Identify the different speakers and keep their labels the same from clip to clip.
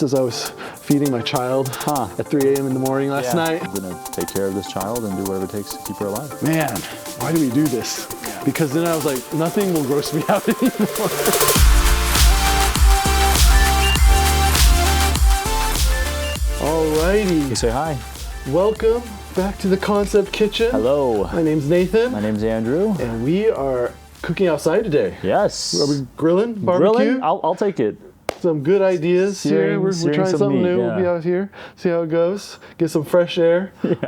Speaker 1: as I was feeding my child at 3 a.m. in the morning last night.
Speaker 2: I'm gonna take care of this child and do whatever it takes to keep her alive.
Speaker 1: Man, why do we do this? Because then I was like, nothing will gross me out anymore. Alrighty.
Speaker 2: You say hi.
Speaker 1: Welcome back to the Concept Kitchen.
Speaker 2: Hello.
Speaker 1: My name's Nathan.
Speaker 2: My name's Andrew.
Speaker 1: And we are cooking outside today.
Speaker 2: Yes.
Speaker 1: Are we grilling? Barbecue?
Speaker 2: Grilling? I'll take it.
Speaker 1: Some good ideas here. We're trying something new. We'll be out here, see how it goes. Get some fresh air. Yes.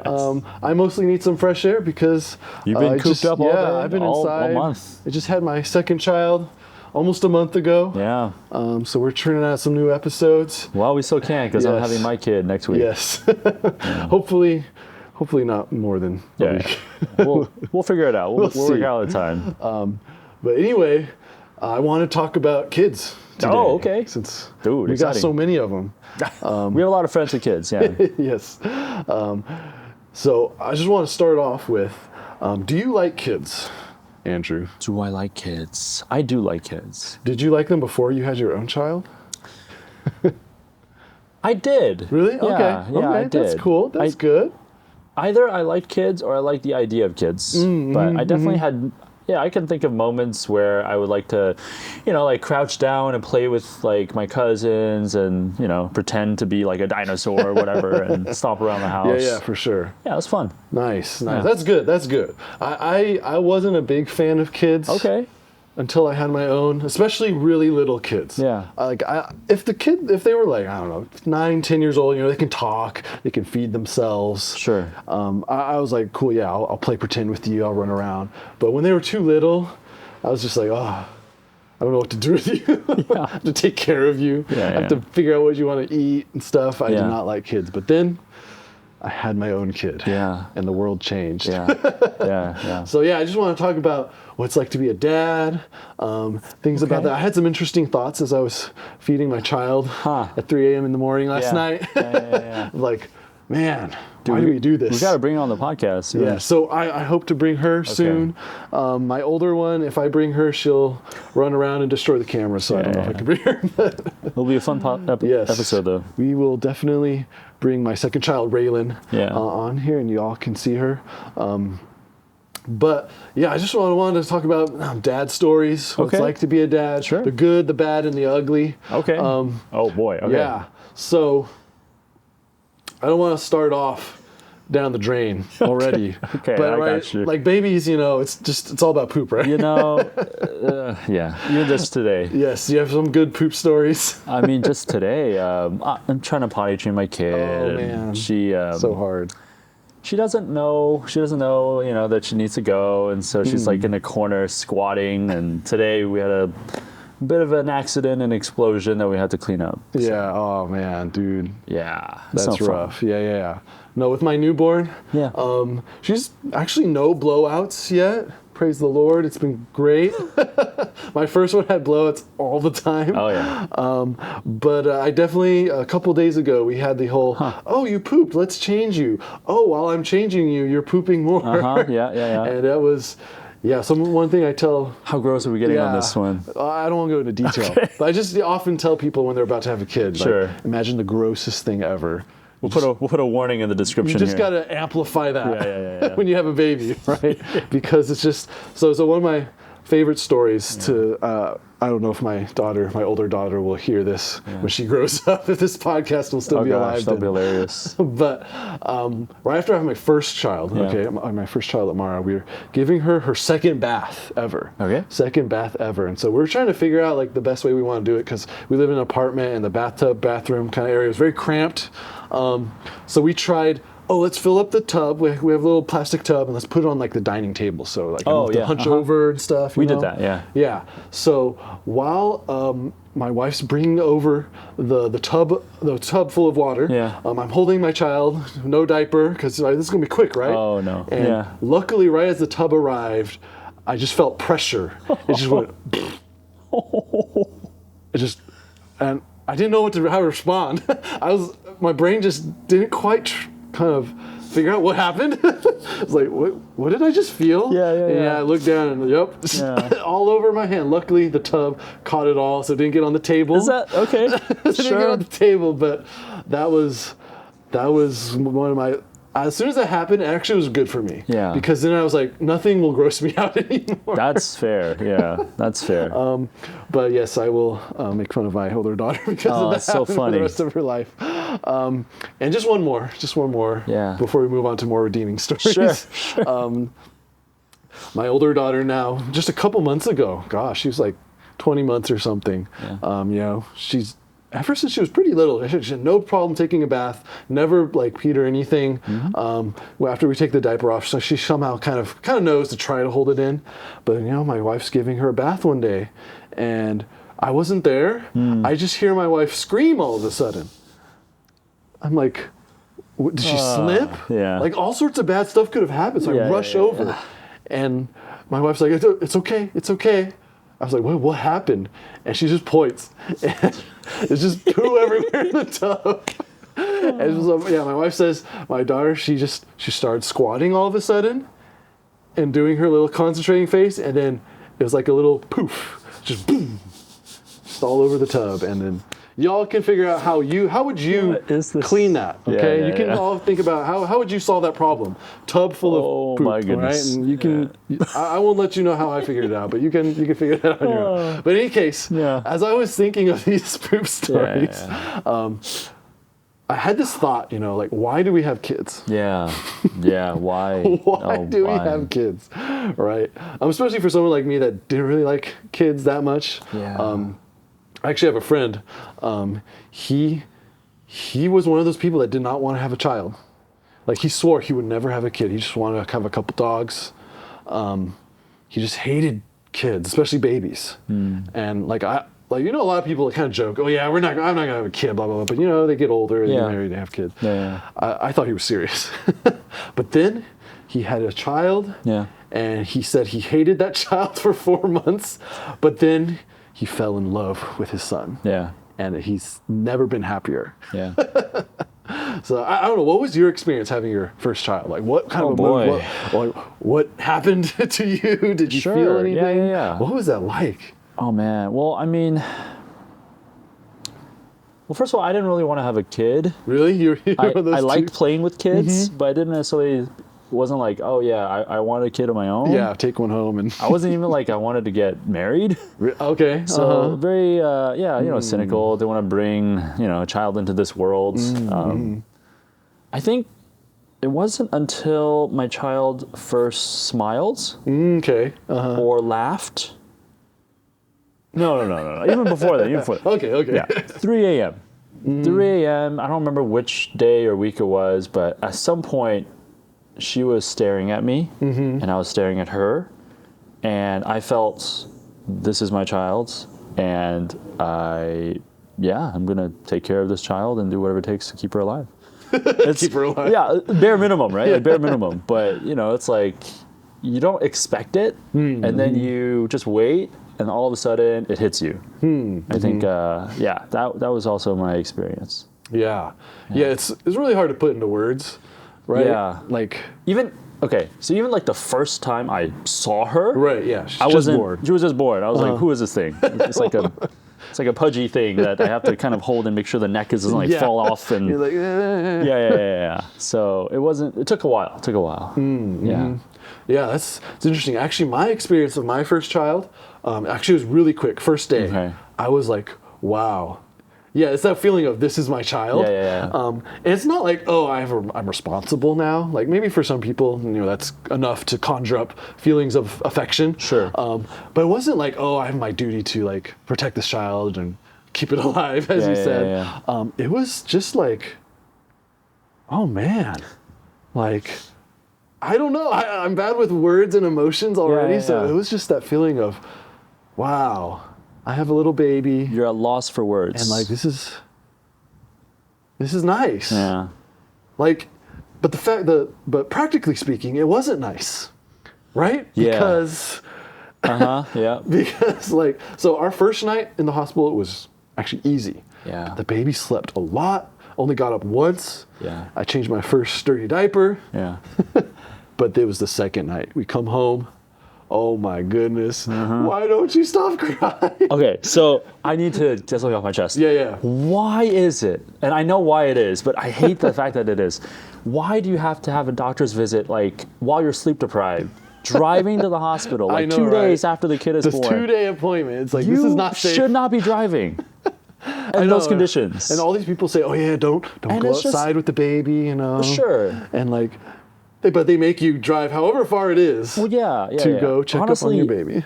Speaker 1: I mostly need some fresh air because
Speaker 2: you've been cooped up all day.
Speaker 1: Yeah, I've been inside.
Speaker 2: A month.
Speaker 1: I just had my second child almost a month ago.
Speaker 2: Yeah.
Speaker 1: So we're churning out some new episodes.
Speaker 2: Well, we still can't because I'm having my kid next week.
Speaker 1: Yes. Hopefully not more than a week.
Speaker 2: We'll figure it out. We'll work out the time.
Speaker 1: But anyway, I want to talk about kids today.
Speaker 2: Oh, okay.
Speaker 1: Since
Speaker 2: we
Speaker 1: got so many of them.
Speaker 2: We have a lot of friends with kids, yeah.
Speaker 1: Yes. So I just want to start off with, do you like kids, Andrew?
Speaker 2: Do I like kids? I do like kids.
Speaker 1: Did you like them before you had your own child?
Speaker 2: I did.
Speaker 1: Really?
Speaker 2: Yeah,
Speaker 1: okay.
Speaker 2: Yeah, I did.
Speaker 1: That's cool. That's good.
Speaker 2: Either I liked kids or I liked the idea of kids. But I definitely had... Yeah, I can think of moments where I would like to, like crouch down and play with like my cousins and, pretend to be like a dinosaur or whatever and stomp around the house.
Speaker 1: Yeah, for sure.
Speaker 2: Yeah, it was fun.
Speaker 1: Nice.
Speaker 2: Yeah.
Speaker 1: That's good. I wasn't a big fan of kids.
Speaker 2: Okay.
Speaker 1: Until I had my own, especially really little kids.
Speaker 2: Yeah.
Speaker 1: If they were like, I don't know, 9, 10 years old, they can talk, they can feed themselves.
Speaker 2: Sure.
Speaker 1: I was like, cool, yeah, I'll play pretend with you, I'll run around. But when they were too little, I was just like, I don't know what to do with you. I have to take care of you. I have to figure out what you want to eat and stuff. I did not like kids. But then I had my own kid.
Speaker 2: Yeah.
Speaker 1: And the world changed.
Speaker 2: Yeah.
Speaker 1: So I just want to talk about what it's like to be a dad, things about that. I had some interesting thoughts as I was feeding my child at 3 a.m. in the morning last night. Like, man, why do we do this?
Speaker 2: We got to bring her on the podcast.
Speaker 1: Yeah, so I hope to bring her soon. My older one, if I bring her, she'll run around and destroy the camera, so I don't know if I can bring her.
Speaker 2: It'll be a fun episode, though.
Speaker 1: We will definitely bring my second child, Raylan, on here, and you all can see her. But I just wanted to talk about dad stories, what it's like to be a dad, the good, the bad, and the ugly.
Speaker 2: Okay. Oh boy. Okay.
Speaker 1: Yeah. So I don't want to start off down the drain already.
Speaker 2: Okay.
Speaker 1: But
Speaker 2: I got you.
Speaker 1: Like babies, it's all about poop, right?
Speaker 2: Yeah. Even just today.
Speaker 1: Yes. You have some good poop stories.
Speaker 2: I mean, just today, I'm trying to potty train my kid.
Speaker 1: Oh man.
Speaker 2: And she
Speaker 1: so hard.
Speaker 2: She doesn't know, that she needs to go, and so she's like in the corner squatting, and today we had a bit of an accident and explosion that we had to clean up. So.
Speaker 1: Yeah, oh man, dude.
Speaker 2: Yeah.
Speaker 1: That's rough. Yeah. No, with my newborn, she's actually no blowouts yet. Praise the Lord, it's been great. My first one had blowouts all the time.
Speaker 2: Oh yeah.
Speaker 1: But I definitely, a couple days ago, we had the whole, oh, you pooped, let's change you. Oh, while I'm changing you, you're pooping more.
Speaker 2: Yeah.
Speaker 1: And that was, one thing I tell...
Speaker 2: How gross are we getting on this one?
Speaker 1: I don't want to go into detail. Okay. But I just often tell people when they're about to have a kid,
Speaker 2: like,
Speaker 1: imagine the grossest thing ever.
Speaker 2: We'll put a warning in the description.
Speaker 1: You just got to amplify that
Speaker 2: yeah.
Speaker 1: when you have a baby, right? Because it's just so one of my favorite stories to I don't know if my older daughter will hear this when she grows up, if this podcast will still be alive.
Speaker 2: That'll be hilarious.
Speaker 1: But right after I have my first child, my first child, Amara, we were giving her second bath ever.
Speaker 2: Okay.
Speaker 1: Second bath ever. And so we're trying to figure out like the best way we want to do it because we live in an apartment and the bathroom kind of area is very cramped. So we tried, let's fill up the tub. We have a little plastic tub and let's put it on like the dining table. So like I don't have to hunch over and stuff.
Speaker 2: We did that, yeah.
Speaker 1: Yeah. So while my wife's bringing over the tub full of water, I'm holding my child, no diaper, because this is going to be quick, right?
Speaker 2: Oh, no.
Speaker 1: And luckily, right as the tub arrived, I just felt pressure. It just went... And I didn't know how to respond. My brain just didn't quite kind of figure out what happened. I was like, what did I just feel? Yeah, I looked down and all over my hand. Luckily, the tub caught it all, so it didn't get on the table.
Speaker 2: Is that okay?
Speaker 1: It didn't get on the table, but that was one of my. As soon as that happened, it actually was good for me.
Speaker 2: Yeah.
Speaker 1: Because then I was like, nothing will gross me out anymore.
Speaker 2: That's fair. Yeah, that's fair.
Speaker 1: But yes, I will make fun of my older daughter because of that
Speaker 2: so funny.
Speaker 1: for the rest of her life. And just one more.
Speaker 2: Yeah.
Speaker 1: Before we move on to more redeeming stories.
Speaker 2: Sure.
Speaker 1: My older daughter now, just a couple months ago, gosh, she was like 20 months or something. Yeah. She's ever since she was pretty little, she had no problem taking a bath, never like peed or anything. After we take the diaper off, so she somehow kind of knows to try to hold it in. But my wife's giving her a bath one day, and I wasn't there. I just hear my wife scream all of a sudden. I'm like, did she slip?
Speaker 2: Yeah.
Speaker 1: Like all sorts of bad stuff could have happened. So I rush over, and my wife's like, "It's okay, it's okay." I was like, what happened? And she just points. And it's just poo everywhere in the tub. And it was, my wife says, my daughter, she started squatting all of a sudden and doing her little concentrating face. And then it was like a little poof, just boom, just all over the tub. And then y'all can figure out how would you clean that, okay? You can all think about how would you solve that problem? Tub full of poop,
Speaker 2: my goodness.
Speaker 1: right? And you can, I won't let you know how I figured it out, but you can figure it out on your own. But in any case, as I was thinking of these poop stories, I had this thought, like, why do we have kids?
Speaker 2: Yeah, why?
Speaker 1: Why do we have kids, right? Especially for someone like me that didn't really like kids that much. I actually have a friend. He was one of those people that did not want to have a child. Like he swore he would never have a kid. He just wanted to have a couple dogs. He just hated kids, especially babies. And a lot of people kind of joke, "Oh yeah, I'm not gonna have a kid," blah blah blah. But they get older and they get married and have kids. I thought he was serious, but then he had a child. And he said he hated that child for 4 months, but then he fell in love with his son. And he's never been happier. So I don't know, what was your experience having your first child? Like what kind of what happened to you? Did you feel anything? What was that like?
Speaker 2: Oh man. Well, I mean, first of all, I didn't really want to have a kid.
Speaker 1: Really?
Speaker 2: I liked playing with kids, but I didn't necessarily. Wasn't like, oh yeah, I wanted a kid of my own.
Speaker 1: Yeah, take one home and.
Speaker 2: I wasn't even like I wanted to get married.
Speaker 1: Okay.
Speaker 2: So very, cynical. They want to bring, a child into this world. I think it wasn't until my child first smiled. Or laughed. No. Even before that.
Speaker 1: Okay.
Speaker 2: Yeah. 3 a.m. 3 a.m. I don't remember which day or week it was, but at some point. She was staring at me, and I was staring at her, and I felt this is my child, and I'm gonna take care of this child and do whatever it takes to keep her alive.
Speaker 1: Keep her alive.
Speaker 2: Yeah, bare minimum, right? Like bare minimum. But it's like you don't expect it, and then you just wait, and all of a sudden it hits you. I think, that was also my experience.
Speaker 1: Yeah, it's really hard to put into words. Right?
Speaker 2: Yeah.
Speaker 1: Like
Speaker 2: even like the first time I saw her.
Speaker 1: Right, yeah.
Speaker 2: She was just bored. I was like, who is this thing? It's like a pudgy thing that I have to kind of hold and make sure the neck doesn't like fall off and
Speaker 1: you're like
Speaker 2: Yeah. So it took a while.
Speaker 1: Yeah, it's interesting. Actually, my experience of my first child actually was really quick. First day, I was like, wow. Yeah, it's that feeling of this is my child. And it's not like, oh, I'm responsible now. Like maybe for some people, that's enough to conjure up feelings of affection.
Speaker 2: Sure.
Speaker 1: But it wasn't like, oh, I have my duty to like protect this child and keep it alive, as you said. It was just like, oh man, like I don't know. I'm bad with words and emotions already, so it was just that feeling of, wow. I have a little baby.
Speaker 2: You're at loss for words.
Speaker 1: And like this is nice.
Speaker 2: Yeah.
Speaker 1: Like, but practically speaking, it wasn't nice, right?
Speaker 2: Yeah.
Speaker 1: Because.
Speaker 2: Yeah.
Speaker 1: Because so our first night in the hospital it was actually easy.
Speaker 2: Yeah.
Speaker 1: The baby slept a lot. only got up once.
Speaker 2: Yeah.
Speaker 1: I changed my first sturdy diaper.
Speaker 2: Yeah.
Speaker 1: But it was the second night. We come home. Oh my goodness. Why don't you stop crying?
Speaker 2: Okay, so I need to get something off my chest.
Speaker 1: Yeah.
Speaker 2: Why is it, and I know why it is, but I hate the fact that it is, why do you have to have a doctor's visit like while you're sleep deprived? Driving to the hospital like 2 days after the kid is born.
Speaker 1: This 2-day appointment. It's like, this is not safe.
Speaker 2: You should not be driving in those conditions.
Speaker 1: And all these people say, oh yeah, don't go outside with the baby, you know.
Speaker 2: Sure.
Speaker 1: And like, but they make you drive however far it is.
Speaker 2: Well, yeah.
Speaker 1: To go check up on your baby.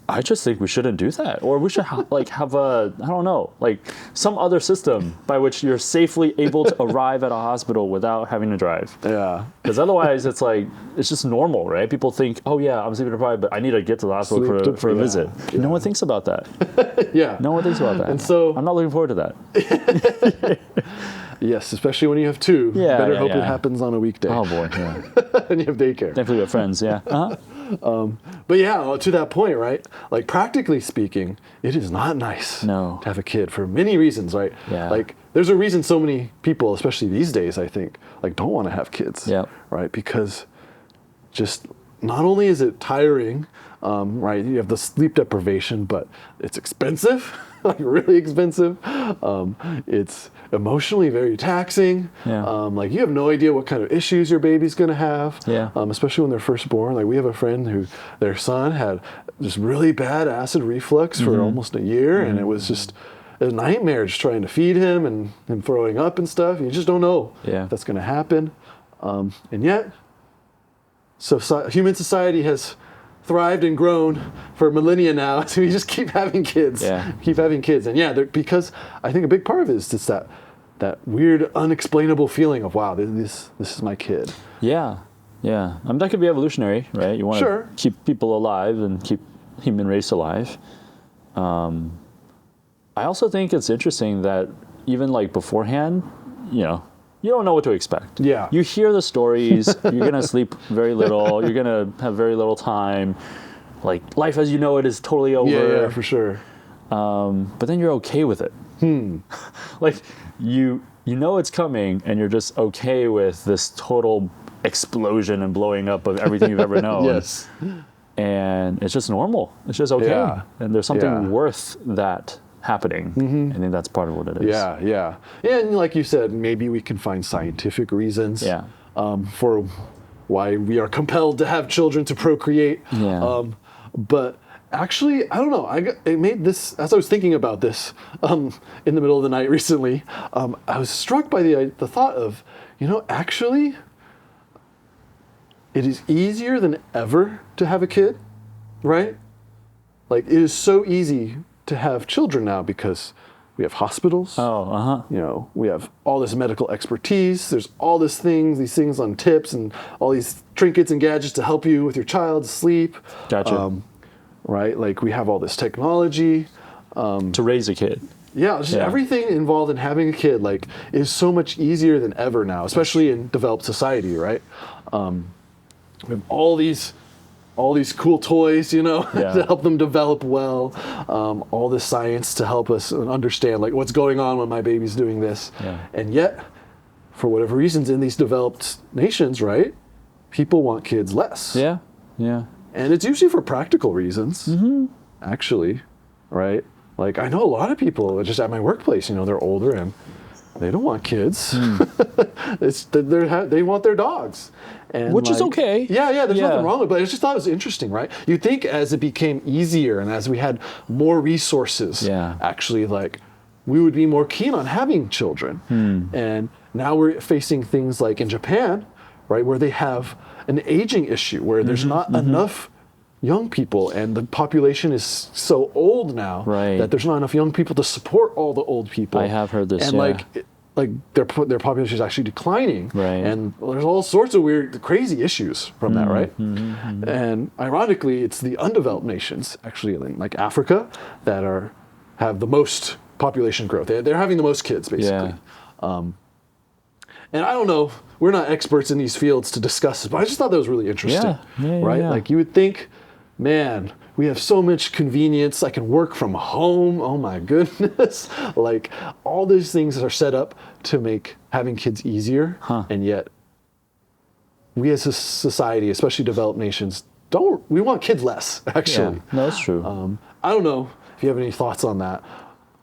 Speaker 2: I just think we shouldn't do that, or we should have a, I don't know, like some other system by which you're safely able to arrive at a hospital without having to drive.
Speaker 1: Yeah.
Speaker 2: Because otherwise, it's just normal, right? People think, oh yeah, I'm sleep deprived, but I need to get to the hospital for a visit. Yeah. No one thinks about that.
Speaker 1: Yeah.
Speaker 2: No one thinks about that.
Speaker 1: And so
Speaker 2: I'm not looking forward to that.
Speaker 1: Yes, especially when you have two.
Speaker 2: Yeah.
Speaker 1: Better hope it happens on a weekday.
Speaker 2: Oh boy. Yeah.
Speaker 1: And you have daycare.
Speaker 2: Thankfully, we have friends. Yeah.
Speaker 1: But yeah, to that point, right? Like practically speaking, it is not nice
Speaker 2: to
Speaker 1: have a kid for many reasons, right?
Speaker 2: Yeah.
Speaker 1: Like there's a reason so many people, especially these days, I think, like don't want to have kids.
Speaker 2: Yep.
Speaker 1: Right? Because just not only is it tiring, right? You have the sleep deprivation, but it's expensive, like really expensive. It's emotionally very taxing.
Speaker 2: Yeah.
Speaker 1: Like you have no idea what kind of issues your baby's going to have.
Speaker 2: Yeah.
Speaker 1: Especially when they're first born. Like we have a friend who their son had just really bad acid reflux for almost a year, and it was just a nightmare just trying to feed him and him throwing up and stuff. You just don't know if that's going to happen. And yet, human society has thrived and grown for millennia now. So we just keep having kids. Keep having kids. And because I think a big part of it is just that weird, unexplainable feeling of, wow, this is my kid.
Speaker 2: Yeah. I mean, that could be evolutionary, right? You want to keep people alive and keep human race alive. I also think it's interesting that even like beforehand, you don't know what to expect.
Speaker 1: Yeah.
Speaker 2: You hear the stories, you're going to sleep very little, you're going to have very little time. Like life as you know it is totally over.
Speaker 1: Yeah, for sure.
Speaker 2: But then you're okay with it. Like you know it's coming and you're just okay with this total explosion and blowing up of everything you've ever known.
Speaker 1: Yes.
Speaker 2: And it's just normal. It's just okay.
Speaker 1: Yeah.
Speaker 2: And there's something worth that happening. I think that's part of what it is.
Speaker 1: Yeah. And like you said, maybe we can find scientific reasons for why we are compelled to have children to procreate.
Speaker 2: Yeah.
Speaker 1: But actually, I don't know. It made this, as I was thinking about this in the middle of the night recently, I was struck by the thought of, actually, it is easier than ever to have a kid, right? Like, it is so easy to have children now because we have hospitals. We have all this medical expertise. There's all these things on tips and all these trinkets and gadgets to help you with your child's sleep.
Speaker 2: Gotcha.
Speaker 1: Right? Like we have all this technology.
Speaker 2: To raise a kid.
Speaker 1: Yeah, everything involved in having a kid like is so much easier than ever now, especially in developed society, right? We have all these cool toys, to help them develop well. All this science to help us understand like what's going on when my baby's doing this.
Speaker 2: Yeah.
Speaker 1: And yet, for whatever reasons in these developed nations, right, people want kids less.
Speaker 2: Yeah.
Speaker 1: And it's usually for practical reasons, actually, right? Like I know a lot of people just at my workplace, they're older and they don't want kids. They want their dogs. And
Speaker 2: which is okay.
Speaker 1: Yeah, there's nothing wrong with it, but I just thought it was interesting, right? You'd think as it became easier and as we had more resources, actually, like, we would be more keen on having children. And now we're facing things like in Japan, right, where they have an aging issue, where there's not enough young people, and the population is so old now that there's not enough young people to support all the old people.
Speaker 2: I have heard this,
Speaker 1: and like their population is actually declining,
Speaker 2: right?
Speaker 1: And there's all sorts of weird, crazy issues from that, right? And ironically, it's the undeveloped nations, actually, in like Africa, that have the most population growth. They're having the most kids, basically. And I don't know, we're not experts in these fields to discuss it, but I just thought that was really interesting, right? Like you would think, man, we have so much convenience. I can work from home. Oh my goodness. Like all these things are set up to make having kids easier. And yet we as a society, especially developed nations, we want kids less, actually.
Speaker 2: Yeah, no, that's true.
Speaker 1: I don't know if you have any thoughts on that.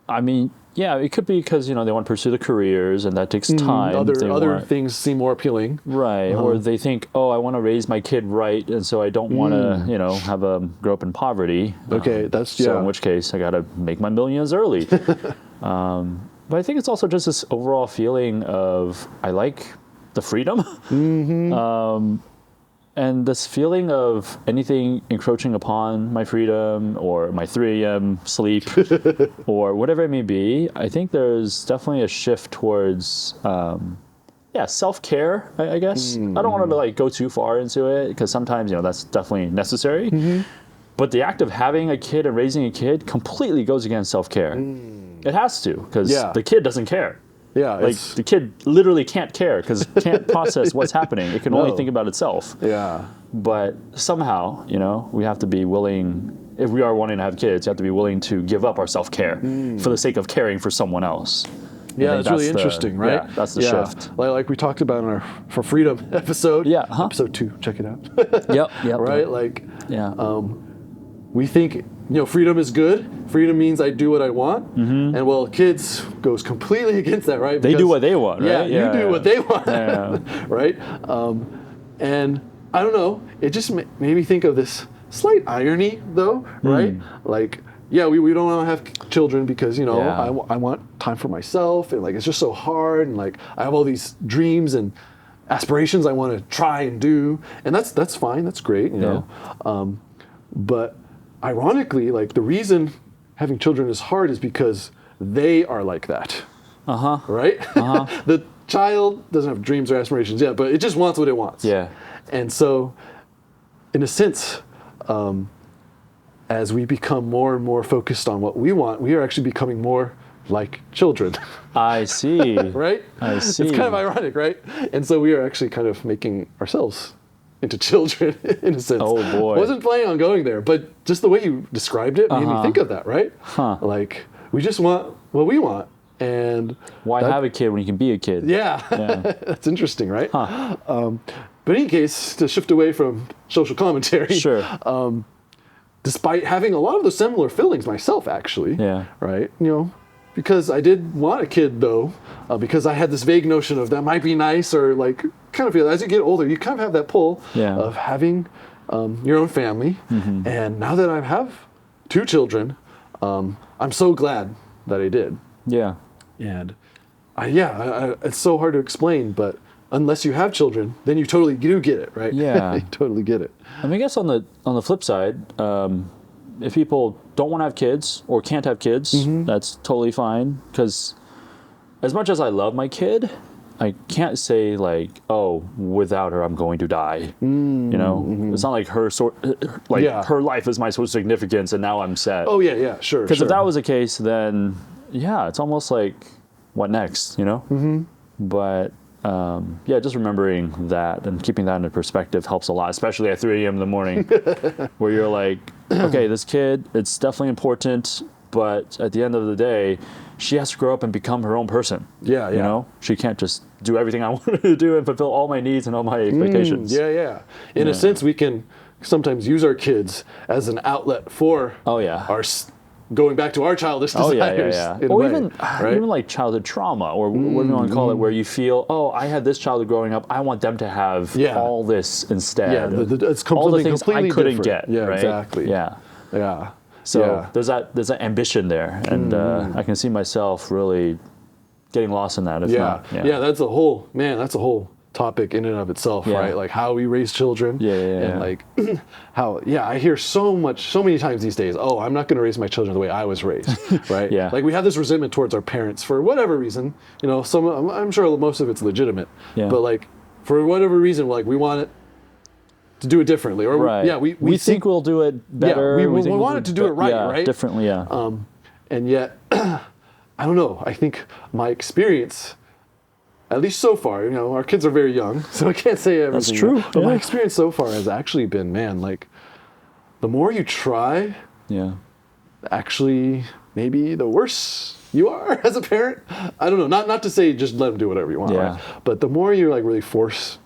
Speaker 2: I mean, yeah, it could be because, they want to pursue the careers and that takes time.
Speaker 1: Other things seem more appealing.
Speaker 2: Right. Or they think, oh, I want to raise my kid right, and so I don't want to, have a grow up in poverty.
Speaker 1: Okay,
Speaker 2: So in which case, I got to make my millions early. But I think it's also just this overall feeling of I like the freedom. And this feeling of anything encroaching upon my freedom or my 3 a.m. sleep or whatever it may be, I think there's definitely a shift towards, self-care, I guess. I don't want to go too far into it because sometimes, that's definitely necessary. But the act of having a kid and raising a kid completely goes against self-care. It has to because the kid doesn't care.
Speaker 1: Yeah,
Speaker 2: the kid literally can't care because it can't process what's happening. It can only think about itself.
Speaker 1: Yeah.
Speaker 2: But somehow, we have to be willing, if we are wanting to have kids, you have to be willing to give up our self-care for the sake of caring for someone else.
Speaker 1: Yeah, that's really interesting, right?
Speaker 2: Yeah, that's the shift.
Speaker 1: Like we talked about in our For Freedom episode.
Speaker 2: Yeah.
Speaker 1: Episode 2, check it out.
Speaker 2: Yep.
Speaker 1: Right? We think, freedom is good. Freedom means I do what I want. And well, kids goes completely against that, right?
Speaker 2: They do what they want, right?
Speaker 1: Yeah, you do what they want, right? And I don't know, it just made me think of this slight irony, though, right? Like, we don't want to have children because, I want time for myself, and it's just so hard, and I have all these dreams and aspirations I want to try and do, and that's fine, that's great, you know. But ironically, the reason having children is hard is because they are like that. Right? The child doesn't have dreams or aspirations yet, but it just wants what it wants.
Speaker 2: Yeah.
Speaker 1: And so, in a sense, as we become more and more focused on what we want, we are actually becoming more like children.
Speaker 2: I see.
Speaker 1: Right?
Speaker 2: I see.
Speaker 1: It's kind of ironic, right? And so we are actually kind of making ourselves into children, in a sense.
Speaker 2: Oh boy.
Speaker 1: I wasn't planning on going there, but just the way you described it made me think of that, right? We just want what we want. And
Speaker 2: why have a kid when you can be a kid?
Speaker 1: Yeah. That's interesting, right? But in any case, to shift away from social commentary,
Speaker 2: sure.
Speaker 1: Despite having a lot of those similar feelings myself, actually, right? Because I did want a kid, though, because I had this vague notion of that might be nice, or kind of feel as you get older, you kind of have that pull of having your own family. And now that I have 2 children, I'm so glad that I did.
Speaker 2: Yeah.
Speaker 1: And it's so hard to explain, but unless you have children, then you totally do get it, right?
Speaker 2: Yeah.
Speaker 1: You totally get it.
Speaker 2: I mean, I guess on the flip side, if people don't want to have kids or can't have kids, that's totally fine. Because as much as I love my kid, I can't say oh, without her I'm going to die. It's not like her her life is my source of significance, and now I'm sad.
Speaker 1: Oh yeah, sure.
Speaker 2: Because if that was the case, then it's almost like what next, But just remembering that and keeping that into perspective helps a lot, especially at 3 a.m. in the morning, where you're like, okay, this kid, it's definitely important, but at the end of the day, she has to grow up and become her own person.
Speaker 1: Yeah.
Speaker 2: She can't just do everything I want her to do and fulfill all my needs and all my expectations.
Speaker 1: In a sense, we can sometimes use our kids as an outlet for our going back to our childish desires.
Speaker 2: Or even like childhood trauma, or what do you want to call it, where you feel, I had this childhood growing up, I want them to have all this instead.
Speaker 1: It's
Speaker 2: all the things I couldn't
Speaker 1: different.
Speaker 2: get. Right?
Speaker 1: Exactly.
Speaker 2: Yeah. So there's that ambition there, and I can see myself really getting lost in that.
Speaker 1: That's a whole topic in and of itself, right? Like how we raise children, and how I hear so many times these days, I'm not going to raise my children the way I was raised, right? Like we have this resentment towards our parents for whatever reason, I'm sure most of it's legitimate, but for whatever reason, we want it to do it differently, or we
Speaker 2: think we'll do it better.
Speaker 1: We want it to do it right?
Speaker 2: Differently,
Speaker 1: and yet, I don't know. I think my experience, at least so far, our kids are very young, so I can't say everything.
Speaker 2: That's true.
Speaker 1: But my experience so far has actually been, the the more you try, actually, maybe the worse you are as a parent. I don't know. Not to say just let them do whatever you want, right? But the more you like really force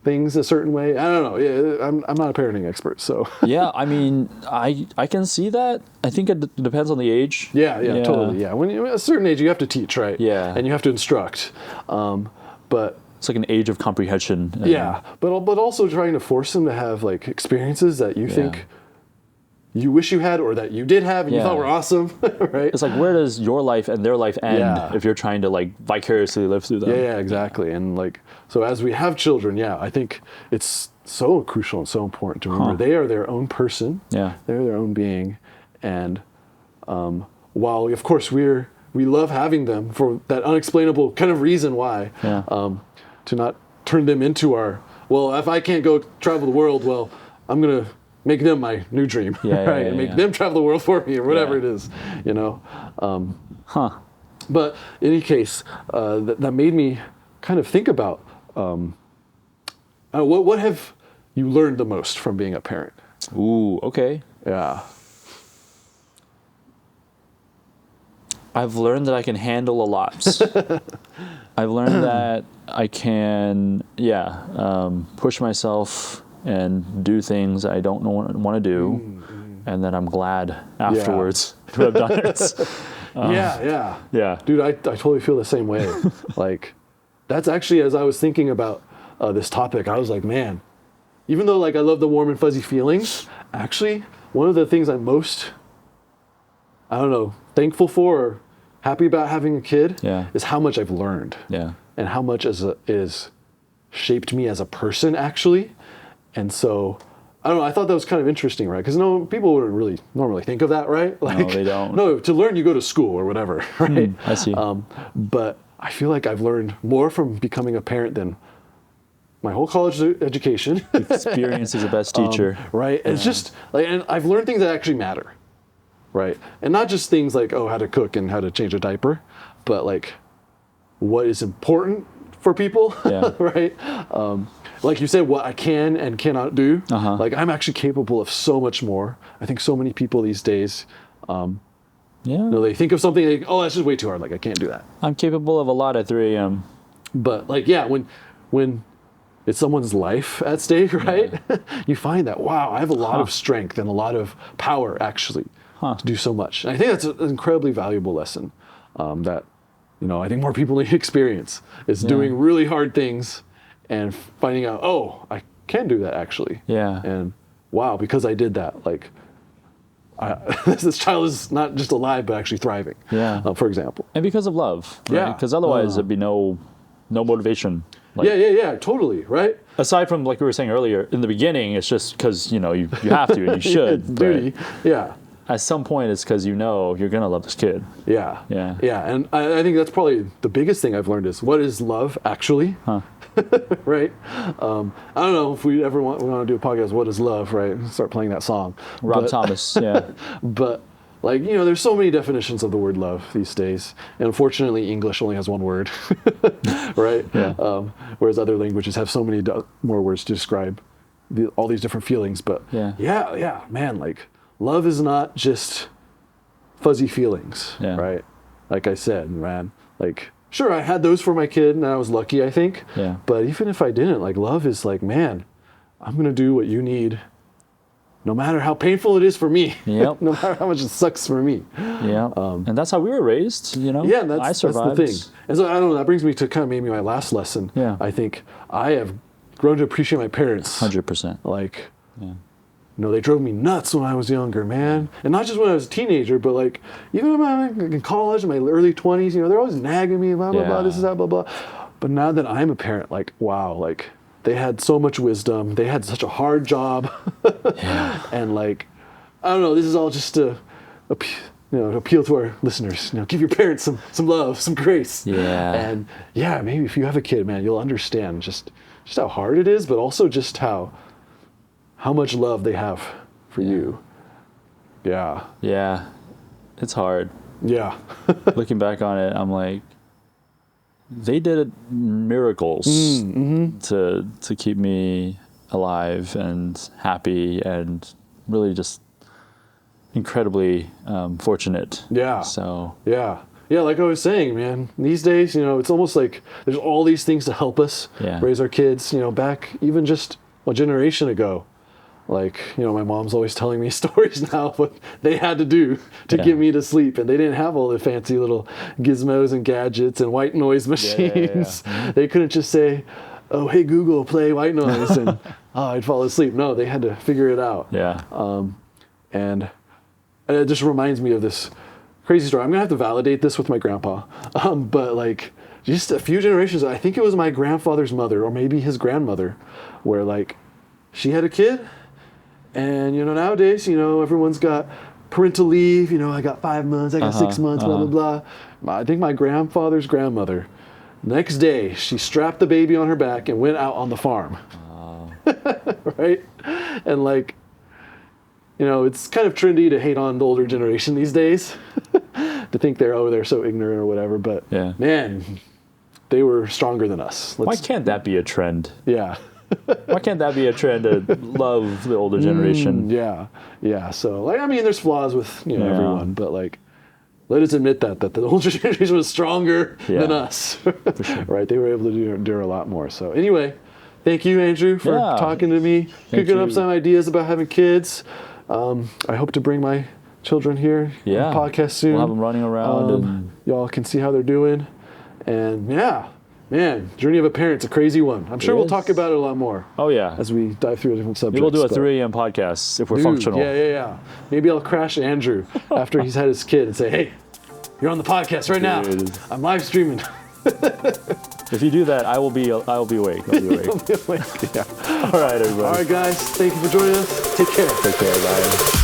Speaker 1: things a certain way, I don't know. Yeah, I'm not a parenting expert, so.
Speaker 2: Yeah, I mean, I can see that. I think it depends on the age.
Speaker 1: Yeah, totally. Yeah, when you're at a certain age, you have to teach, right?
Speaker 2: Yeah,
Speaker 1: and you have to instruct. But
Speaker 2: it's like an age of comprehension.
Speaker 1: Yeah, but also trying to force them to have like experiences that you think you wish you had or that you did have and you thought were awesome, right?
Speaker 2: It's like, where does your life and their life end if you're trying to like vicariously live through them?
Speaker 1: Yeah, exactly. And like, so as we have children, I think it's so crucial and so important to remember they are their own person. Yeah. They're their own being. And while of course we love having them for that unexplainable kind of reason why, to not turn them into well, if I can't go travel the world, well, I'm going to make them my new dream, right? And make them travel the world for me or whatever it is, you know? But in any case, that made me kind of think about, what have you learned the most from being a parent?
Speaker 2: Ooh, okay.
Speaker 1: Yeah.
Speaker 2: I've learned that I can handle a lot. I've learned that I can, push myself and do things I don't want to do, and then I'm glad afterwards to have done it.
Speaker 1: Yeah. Dude, I totally feel the same way. Like, that's actually, as I was thinking about this topic, I was like, man, even though like I love the warm and fuzzy feelings, actually, one of the things I'm most, I don't know, thankful for or happy about having a kid is how much I've learned. Yeah. And how much is shaped me as a person, actually. And so, I don't know, I thought that was kind of interesting, right? Because people wouldn't really normally think of that, right? Like,
Speaker 2: no, they don't.
Speaker 1: No, to learn you go to school or whatever, right?
Speaker 2: I see.
Speaker 1: But I feel like I've learned more from becoming a parent than my whole college education.
Speaker 2: Experience is the best teacher.
Speaker 1: Right? And it's just, like, and I've learned things that actually matter, right? And not just things like, how to cook and how to change a diaper, but like, what is important for people, right? Like you said, what I can and cannot do. Like, I'm actually capable of so much more. I think so many people these days, they think of something, like, that's just way too hard. Like, I can't do that.
Speaker 2: I'm capable of a lot at 3 a.m.
Speaker 1: But like, when it's someone's life at stake, right? You find that, wow, I have a lot of strength and a lot of power actually to do so much. And I think that's an incredibly valuable lesson that, I think more people need to experience is doing really hard things and finding out, I can do that actually. Yeah. And wow, because I did that, like, this child is not just alive, but actually thriving. Yeah. For example.
Speaker 2: And because of love. Right? Yeah. Because otherwise there'd be no motivation.
Speaker 1: Like, yeah, totally, right?
Speaker 2: Aside from, like we were saying earlier, in the beginning, it's just because, you have to and you should.
Speaker 1: It's duty. Yeah.
Speaker 2: At some point, it's because you're going to love this kid.
Speaker 1: Yeah. And I think that's probably the biggest thing I've learned is, what is love actually? Right? I don't know if we ever want to do a podcast, what is love, right? Start playing that song.
Speaker 2: Rob Thomas, yeah.
Speaker 1: But, like, there's so many definitions of the word love these days. And unfortunately, English only has one word, right? Yeah. Whereas other languages have so many more words to describe all these different feelings. But yeah, man, like, love is not just fuzzy feelings, right? Like I said, man, like, sure, I had those for my kid and I was lucky, I think. Yeah. But even if I didn't, like, love is like, man, I'm going to do what you need no matter how painful it is for me. Yep. No matter how much it sucks for me.
Speaker 2: Yeah. And that's how we were raised,
Speaker 1: Yeah, that's the thing. And so, I don't know, that brings me to kind of maybe my last lesson. Yeah. I think I have grown to appreciate my parents.
Speaker 2: 100%.
Speaker 1: Like, they drove me nuts when I was younger, man. And not just when I was a teenager, but like, even when I was in college, in my early 20s, they're always nagging me, blah, blah, blah, this is that, blah, blah. But now that I'm a parent, like, wow, like, they had so much wisdom. They had such a hard job. And like, I don't know, this is all just to appeal to our listeners. Give your parents some love, some grace. Yeah. And maybe if you have a kid, man, you'll understand just how hard it is, but also just how much love they have for you. Yeah.
Speaker 2: Yeah. It's hard.
Speaker 1: Yeah.
Speaker 2: Looking back on it, I'm like, they did miracles to keep me alive and happy and really just incredibly fortunate.
Speaker 1: Yeah.
Speaker 2: So.
Speaker 1: Yeah. Yeah, like I was saying, man, these days, it's almost like there's all these things to help us raise our kids, back even just a generation ago. Like, my mom's always telling me stories now of what they had to do to get me to sleep. And they didn't have all the fancy little gizmos and gadgets and white noise machines. They couldn't just say, oh, hey, Google, play white noise. And I'd fall asleep. No, they had to figure it out.
Speaker 2: Yeah.
Speaker 1: And it just reminds me of this crazy story. I'm going to have to validate this with my grandpa. But like just a few generations, I think it was my grandfather's mother or maybe his grandmother, where like she had a kid. And, nowadays, everyone's got parental leave. I got 5 months, I got 6 months, blah, blah, blah. I think my grandfather's grandmother, next day, she strapped the baby on her back and went out on the farm. Right? And like, it's kind of trendy to hate on the older generation these days. To think they're so ignorant or whatever. But, man, they were stronger than us.
Speaker 2: Why can't that be a trend?
Speaker 1: Yeah.
Speaker 2: Why can't that be a trend to love the older generation?
Speaker 1: Yeah. So, like, I mean, there's flaws with everyone, but like, let us admit that the older generation was stronger than us. For sure. Right? They were able to endure a lot more. So, anyway, thank you, Andrew, for talking to me, cooking up some ideas about having kids. I hope to bring my children here on the podcast soon.
Speaker 2: We'll have them running around, and
Speaker 1: y'all can see how they're doing. And man, journey of a parent's a crazy one. I'm sure we'll talk about it a lot more.
Speaker 2: Oh, yeah.
Speaker 1: As we dive through different subjects.
Speaker 2: Maybe we'll do a 3 a.m. podcast if we're functional.
Speaker 1: Yeah. Maybe I'll crash Andrew after he's had his kid and say, hey, you're on the podcast right now. I'm live streaming.
Speaker 2: If you do that, I'll be awake. I'll be awake.
Speaker 1: Yeah.
Speaker 2: All right, everybody.
Speaker 1: All right, guys. Thank you for joining us. Take care.
Speaker 2: Take care, guys.